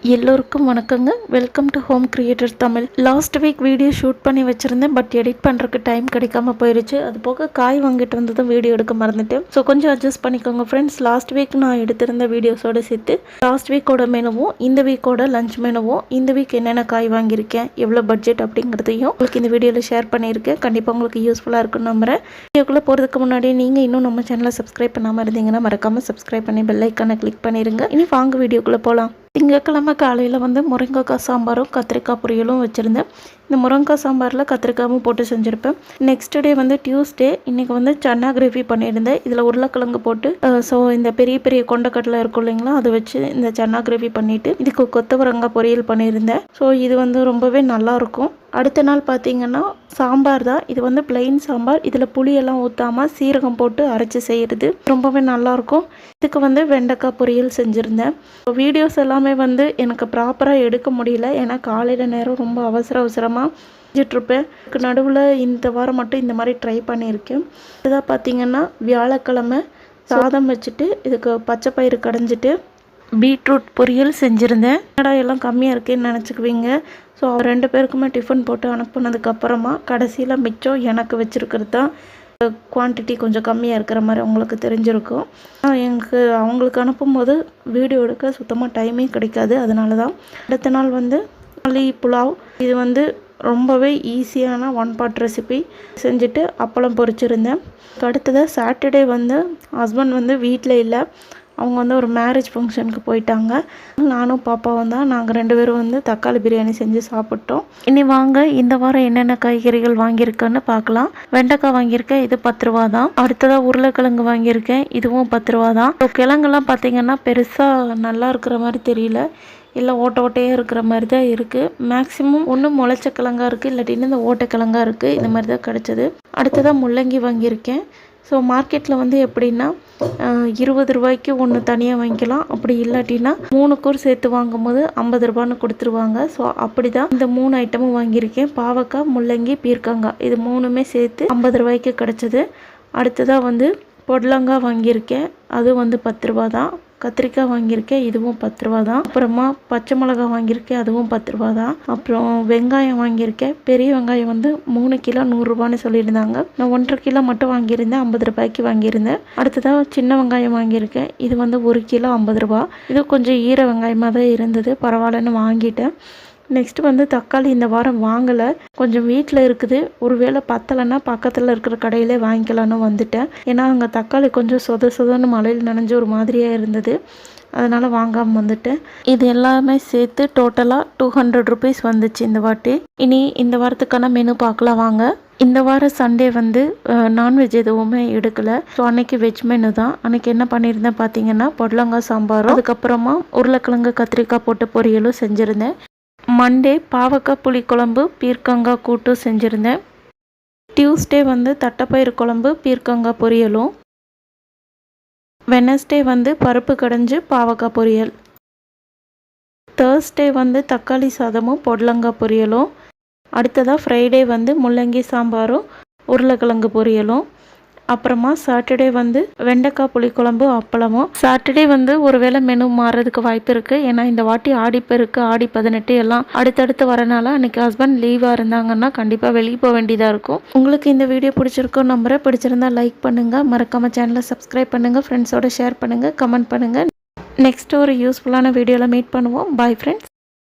எல்லோருக்கும் வணக்கங்க. Welcome to home creator Tamil. Last week video shoot பண்ணி வச்சுருந்தேன், பட் எடிட் பண்ணுறதுக்கு டைம் கிடைக்காம போயிடுச்சு. அது போக காய் வாங்கிட்டு வந்ததும் வீடியோ எடுக்க மறந்துட்டேன். ஸோ கொஞ்சம் அட்ஜஸ்ட் பண்ணிக்கோங்க ஃப்ரெண்ட்ஸ். லாஸ்ட் வீக் நான் எடுத்திருந்த வீடியோஸோடு சேர்த்து லாஸ்ட் வீக்கோட மெனுவும் இந்த வீக்கோட லஞ்ச் மெனுவும் இந்த வீக் என்னென்ன காய் வாங்கியிருக்கேன், எவ்வளோ பட்ஜெட் அப்படிங்கிறதையும் உங்களுக்கு இந்த வீடியோவில் ஷேர் பண்ணியிருக்கேன். கண்டிப்பாக உங்களுக்கு யூஸ்ஃபுல்லாக இருக்குன்னு நம்புறேன். வீடியோக்குள்ளே போகிறதுக்கு முன்னாடி நீங்கள் இன்னும் நம்ம சேனலை சப்ஸ்கிரைப் பண்ணாமல் இருந்தீங்கன்னா மறக்காமல் சப்ஸ்கிரைப் பண்ணி பெல் ஐக்கானை கிளிக் பண்ணிடுங்க. இனி வாங்க வீடியோக்குள்ளே போகலாம். திங்கக்கிழமை காலையில் வந்து முருங்கைக்காய் சாம்பாரும் கத்திரிக்காய் பொரியலும் வச்சுருந்தேன். இந்த முருங்கைக்காய் சாம்பாரில் கத்திரிக்காயும் போட்டு செஞ்சுருப்பேன். நெக்ஸ்ட் டே வந்து டியூஸ்டே இன்றைக்கி வந்து சன்னா கிரேவி பண்ணியிருந்தேன். இதில் உருளைக்கிழங்கு போட்டு ஸோ இந்த பெரிய பெரிய கொண்டக்கடலை இருக்கும் இல்லைங்களா, அதை வச்சு இந்த சன்னா கிரேவி பண்ணிவிட்டு இதுக்கு கொத்தவரங்காய் பொரியல் பண்ணியிருந்தேன். ஸோ இது வந்து ரொம்பவே நல்லாயிருக்கும். அடுத்த நாள் பார்த்திங்கன்னா சாம்பார் தான். இது வந்து பிளெயின் சாம்பார். இதில் புளியெல்லாம் ஊற்றாமல் சீரகம் போட்டு அரைச்சி செய்கிறது ரொம்பவே நல்லாயிருக்கும். இதுக்கு வந்து வெண்டைக்காய் பொரியல் செஞ்சுருந்தேன். வீடியோஸ் எல்லாமே வந்து எனக்கு ப்ராப்பராக எடுக்க முடியல, ஏன்னா காலையில் நேரம் ரொம்ப அவசரமாக செஞ்சிட்ருப்பேன். இதுக்கு நடுவில் இந்த வாரம் மட்டும் இந்த மாதிரி ட்ரை பண்ணியிருக்கேன். இதுதான் பார்த்திங்கன்னா வியாழக்கிழமை சாதம் வச்சுட்டு இதுக்கு பச்சை பயிறு கடைஞ்சிட்டு பீட்ரூட் பொரியல் செஞ்சுருந்தேன். எல்லாம் கம்மியாக இருக்குன்னு நினச்சிக்குவீங்க. ஸோ ரெண்டு பேருக்குமே டிஃபன் போட்டு அனுப்புனதுக்கப்புறமா கடைசியில் மிச்சம் எனக்கு வச்சுருக்கிறது தான். குவான்டிட்டி கொஞ்சம் கம்மியாக இருக்கிற மாதிரி உங்களுக்கு தெரிஞ்சிருக்கும். அவங்களுக்கு அனுப்பும்போது வீடியோ எடுக்க சுத்தமாக டைமே கிடைக்காது. அதனால தான் அடுத்த நாள் வந்து மல்லி புலாவ். இது வந்து ரொம்பவே ஈஸியான ஒன் பார்ட் ரெசிபி செஞ்சுட்டு அப்பளம் பொரிச்சிருந்தேன். அடுத்ததாக சாட்டர்டே வந்து ஹஸ்பண்ட் வந்து வீட்டில் இல்லை, அவங்க வந்து ஒரு மேரேஜ் ஃபங்க்ஷனுக்கு போயிட்டாங்க. நானும் பாப்பாவும் தான். நாங்கள் ரெண்டு பேரும் வந்து தக்காளி பிரியாணி செஞ்சு சாப்பிட்டோம். இனி வாங்க இந்த வாரம் என்னென்ன காய்கறிகள் வாங்கியிருக்கேன்னு பார்க்கலாம். வெண்டைக்காய் வாங்கியிருக்கேன், இது 10 ரூபா தான். அடுத்ததாக உருளைக்கிழங்கு வாங்கியிருக்கேன், இதுவும் 10 ரூபா தான். ஸோ கிழங்கெல்லாம் பார்த்திங்கன்னா பெருசாக நல்லா இருக்கிற மாதிரி தெரியல, எல்லாம் ஓட்டையாக இருக்கிற மாதிரி தான் இருக்குது. மேக்ஸிமம் ஒன்று முளைச்ச கிழங்கா இருக்குது, இல்லாட்டின்னு இந்த ஓட்டைக்கிழங்கா இருக்குது. இந்த மாதிரி தான் கிடச்சிது. அடுத்ததாக முள்ளங்கி வாங்கியிருக்கேன். ஸோ மார்க்கெட்டில் வந்து எப்படின்னா 20 ரூபாய்க்கு ஒன்று தனியாக வாங்கிக்கலாம். அப்படி இல்லாட்டினா 3 கூர் சேர்த்து வாங்கும் போது 50 ரூபான்னு கொடுத்துருவாங்க. ஸோ அப்படி தான் இந்த 3 ஐட்டமும் வாங்கியிருக்கேன். பாவக்காய், முள்ளங்கி, பீர்க்கங்காய், இது 3மே சேர்த்து 50 ரூபாய்க்கு கிடச்சிது. அடுத்ததாக வந்து பொடலங்காய் வாங்கியிருக்கேன், அது வந்து 10 ரூபா தான். கத்திரிக்காய் வாங்கியிருக்கேன், இதுவும் 10 ரூபா தான். அப்புறமா பச்சை மிளகாய் வாங்கியிருக்கேன், அதுவும் 10 ரூபா தான். அப்புறம் வெங்காயம் வாங்கியிருக்கேன். பெரிய வெங்காயம் வந்து 3 கிலோ 100 ரூபான்னு சொல்லியிருந்தாங்க. நான் 1,5 கிலோ மட்டும் வாங்கியிருந்தேன், 50 ரூபாய்க்கு வாங்கியிருந்தேன். அடுத்ததாக சின்ன வெங்காயம் வாங்கியிருக்கேன், இது வந்து 1 கிலோ 50 ரூபா. இது கொஞ்சம் ஈர வெங்காயமாக தான் இருந்தது, பரவாயில்லன்னு வாங்கிட்டேன். நெக்ஸ்ட்டு வந்து தக்காளி இந்த வாரம் வாங்கலை, கொஞ்சம் வீட்டில் இருக்குது. ஒருவேளை பத்தலைன்னா பக்கத்தில் இருக்கிற கடையிலே வாங்கிக்கலான்னு வந்துட்டேன். ஏன்னா அங்கே தக்காளி கொஞ்சம் சொதன்னு மழையில் நனைஞ்சு ஒரு மாதிரியாக இருந்தது, அதனால் வாங்காமல் வந்துட்டேன். இது எல்லாமே சேர்த்து டோட்டலாக 200 ருபீஸ் வந்துச்சு இந்த வாட்டி. இனி இந்த வாரத்துக்கான மெனு பார்க்கலாம் வாங்க. இந்த வாரம் சண்டே வந்து நான்வெஜ் எதுவுமே எடுக்கலை. ஸோ அன்றைக்கி வெஜ் மெனு தான். அன்றைக்கி என்ன பண்ணியிருந்தேன் பார்த்தீங்கன்னா பொடலங்காய் சாம்பாரும், அதுக்கப்புறமா உருளைக்கிழங்கு கத்திரிக்காய் போட்டு பொரியலும் செஞ்சுருந்தேன். மண்டே பாவக்காய் புளிக்குழம்பு பீர்க்கங்காய் கூட்டு செஞ்சுருந்தேன். டியூஸ்டே வந்து தட்டைப்பயிறு குழம்பு பீர்க்கங்காய் பொரியலும். வெனஸ்டே வந்து பருப்பு கடைஞ்சு பாவக்காய் பொரியல். தேர்ஸ்டே வந்து தக்காளி சாதமும் பொடலங்காய் பொரியலும். அடுத்ததாக ஃப்ரைடே வந்து முள்ளங்கி சாம்பாரும் உருளைக்கிழங்கு பொரியலும். அப்புறமா சாட்டர்டே வந்து வெண்டைக்காய் புளிக்குழம்பு அப்பளமும். சாட்டர்டே வந்து ஒருவேளை மெனு மாறுறதுக்கு வாய்ப்பு இருக்குது, ஏன்னா இந்த வாட்டி ஆடிப்பெருக்கு ஆடி 18 எல்லாம் அடுத்தடுத்து வரனால அன்றைக்கி ஹஸ்பண்ட் லீவாக இருந்தாங்கன்னா கண்டிப்பாக வெளியே போக வேண்டியதாக இருக்கும். உங்களுக்கு இந்த வீடியோ பிடிச்சிருக்கோம் நம்புறேன். பிடிச்சிருந்தா லைக் பண்ணுங்கள், மறக்காமல் சேனலை சப்ஸ்கிரைப் பண்ணுங்கள், ஃப்ரெண்ட்ஸோட ஷேர் பண்ணுங்கள், கமெண்ட் பண்ணுங்கள். நெக்ஸ்ட் ஒரு யூஸ்ஃபுல்லான வீடியோவில் மீட் பண்ணுவோம். Bye friends.